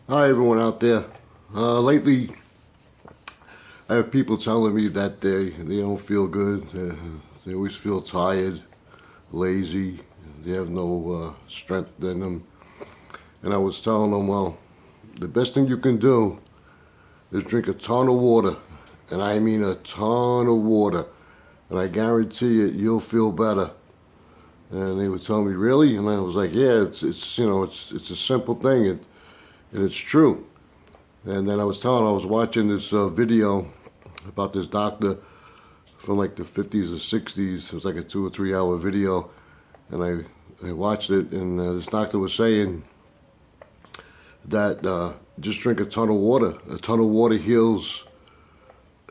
Hi everyone out there. Lately, I have people telling me that they don't feel good. They always feel tired, lazy. They have no strength in them. And I was telling them, well, the best thing you can do is drink a ton of water, and I mean a ton of water, and I guarantee you, you'll feel better. And they were telling me, really? And I was like, yeah, it's a simple thing, and it's true. And then I was watching this video about this doctor from like the 50s or 60s. It was like a 2 or 3 hour video. And I watched it, and this doctor was saying that just drink a ton of water. A ton of water heals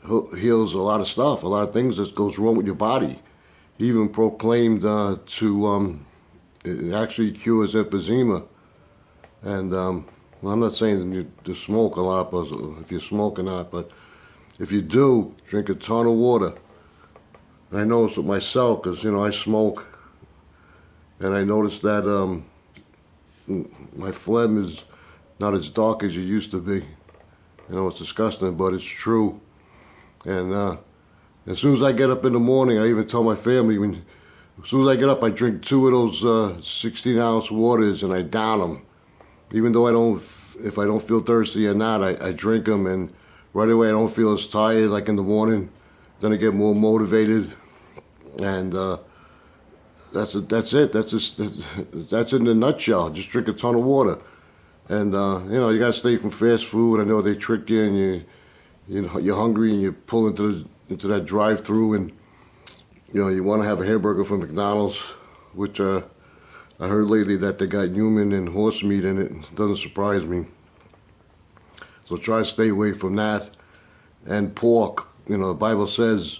a lot of stuff, a lot of things that goes wrong with your body. He even proclaimed it actually cures emphysema. And well, I'm not saying you to smoke a lot, but if you smoke or not, but if you do, drink a ton of water. And I noticed with myself, because, I smoke, and I noticed that my phlegm is not as dark as it used to be. It's disgusting, but it's true. And as soon as I get up in the morning, I even tell my family, as soon as I get up, I drink 2 of those 16-ounce waters, and I down them. Even though if I don't feel thirsty or not, I drink them, and right away I don't feel as tired like in the morning. Then I get more motivated, and that's it. That's in a nutshell. Just drink a ton of water, and you gotta stay from fast food. I know they trick you, and you're hungry, and you pull into that drive-through, and you want to have a hamburger from McDonald's, which I heard lately that they got human and horse meat in it. It doesn't surprise me. So try to stay away from that. And pork, the Bible says,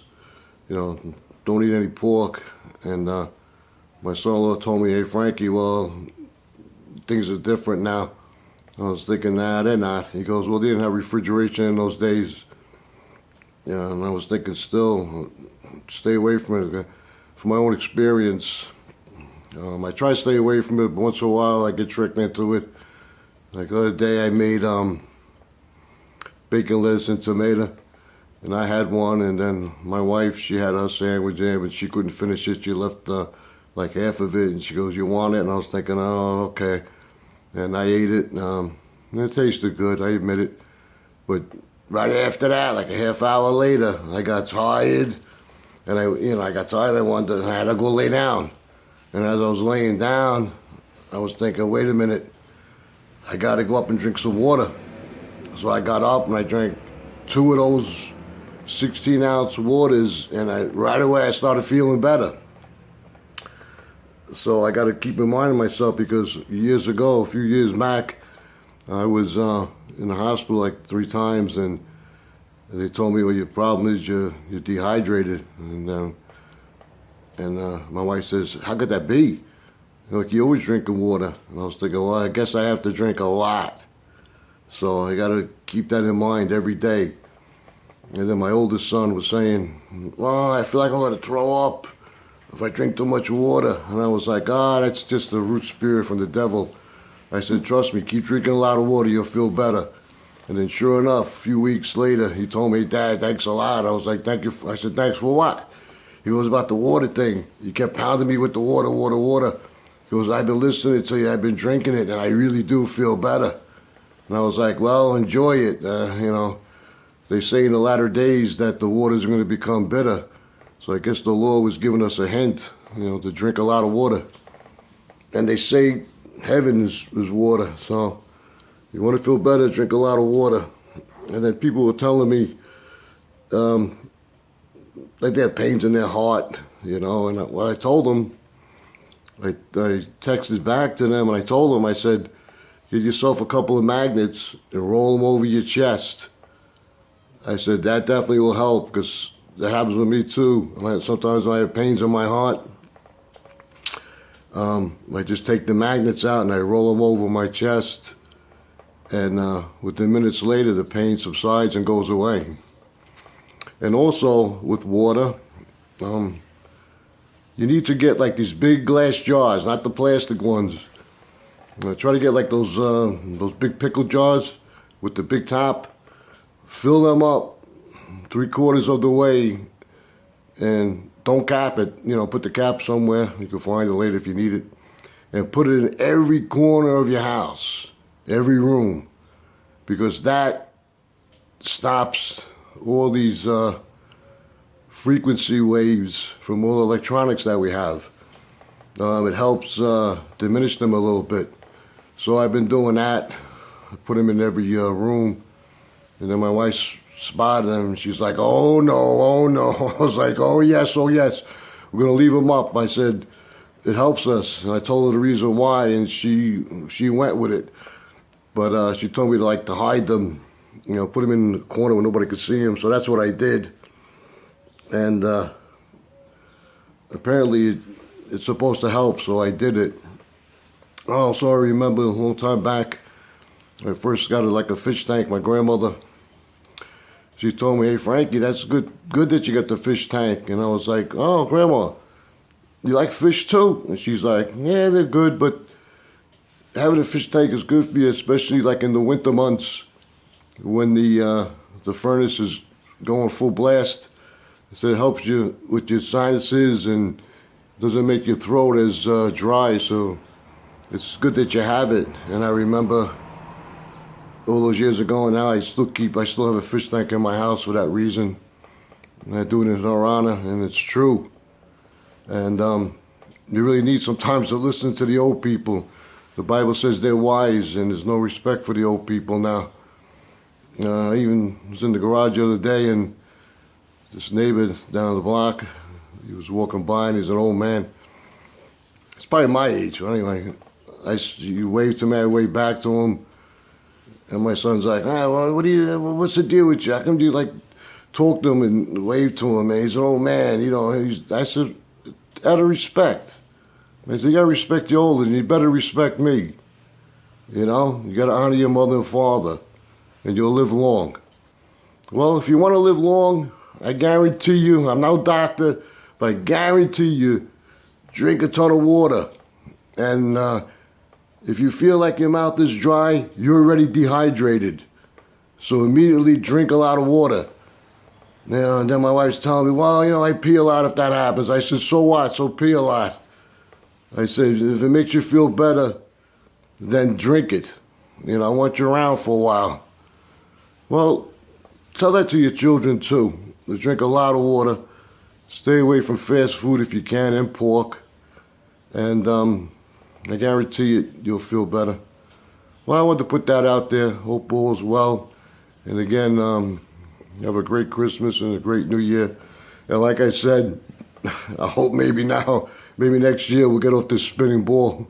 don't eat any pork. And my son-in-law told me, hey, Frankie, well, things are different now. I was thinking, nah, they're not. He goes, well, they didn't have refrigeration in those days. Yeah, and I was thinking still, stay away from it. From my own experience, I try to stay away from it, but once in a while I get tricked into it. Like the other day I made bacon, lettuce, and tomato, and I had one, and then my wife, she had her sandwich there, but she couldn't finish it. She left like half of it, and she goes, you want it? And I was thinking, oh, okay. And I ate it, and it tasted good, I admit it. But right after that, like a half hour later, I got tired, and I got tired, I had to go lay down. And as I was laying down, I was thinking, wait a minute, I got to go up and drink some water. So I got up and I drank 2 of those 16-ounce waters, and right away I started feeling better. So I got to keep in mind of myself, because years ago, a few years back, I was in the hospital like 3 times, and they told me, well, your problem is you're dehydrated. And my wife says, how could that be? Like, you're always drinking water. And I was thinking, well, I guess I have to drink a lot. So I got to keep that in mind every day. And then my oldest son was saying, well, I feel like I'm going to throw up if I drink too much water. And I was like, that's just the root spirit from the devil. I said, trust me, keep drinking a lot of water, you'll feel better. And then sure enough, a few weeks later, he told me, Dad, thanks a lot. I was like, thank you. I said, thanks for what? He goes, about the water thing. He kept pounding me with the water, water, water. He goes, I've been listening to you, I've been drinking it, and I really do feel better. And I was like, well, enjoy it. They say in the latter days that the waters are going to become bitter. So I guess the Lord was giving us a hint, to drink a lot of water. And they say heaven is water. So you want to feel better, drink a lot of water. And then people were telling me, like they have pains in their heart, and I told them, I texted back to them, and I told them, I said, get yourself a couple of magnets and roll them over your chest. I said, that definitely will help, because that happens with me too. Sometimes when I have pains in my heart, I just take the magnets out and I roll them over my chest, and within minutes later, the pain subsides and goes away. And also with water, you need to get like these big glass jars, not the plastic ones. Try to get like those big pickle jars with the big top. Fill them up 3/4 of the way, and don't cap it. You know, put the cap somewhere. You can find it later if you need it. And put it in every corner of your house, every room, because that stops all these frequency waves from all the electronics that we have. It helps diminish them a little bit. So I've been doing that. I put them in every room. And then my wife spotted them, and she's like, oh no, oh no. I was like, oh yes, oh yes. We're going to leave them up. I said, it helps us. And I told her the reason why, and she went with it. But she told me to hide them, you know, put them in the corner where nobody could see them. So that's what I did. And apparently it's supposed to help, so I did it. Oh, so I remember a long time back, I first got a fish tank. My grandmother, she told me, hey Frankie, that's good that you got the fish tank. And I was like, oh Grandma, you like fish too? And she's like, yeah, they're good, but having a fish tank is good for you, especially like in the winter months when the furnace is going full blast. So it helps you with your sinuses and doesn't make your throat as dry. So it's good that you have it. And I remember all those years ago, and now I still have a fish tank in my house for that reason. And I do it in our honor, and it's true. And you really need sometimes to listen to the old people. The Bible says they're wise, and there's no respect for the old people now. I even was in the garage the other day, and this neighbor down the block, he was walking by, and he's an old man. He's probably my age, but anyway. You waved to me, I waved back to him. And my son's like, well, what's the deal with you? How come do you talk to him and wave to him? And he's an old man, you know. I said, out of respect. I said, you gotta respect the older, and you better respect me. You know, you gotta honor your mother and father, and you'll live long. Well, if you wanna live long, I guarantee you, I'm no doctor, but I guarantee you, drink a ton of water. And if you feel like your mouth is dry, you're already dehydrated. So immediately drink a lot of water. Now, and then my wife's telling me, well, you know, I pee a lot if that happens. I said, so what? So pee a lot. I said, if it makes you feel better, then drink it. You know, I want you around for a while. Well, tell that to your children too. To drink a lot of water. Stay away from fast food if you can, and pork. And I guarantee you, you'll feel better. Well, I wanted to put that out there. Hope all is well. And again, have a great Christmas and a great New Year. And like I said, I hope maybe next year we'll get off this spinning ball.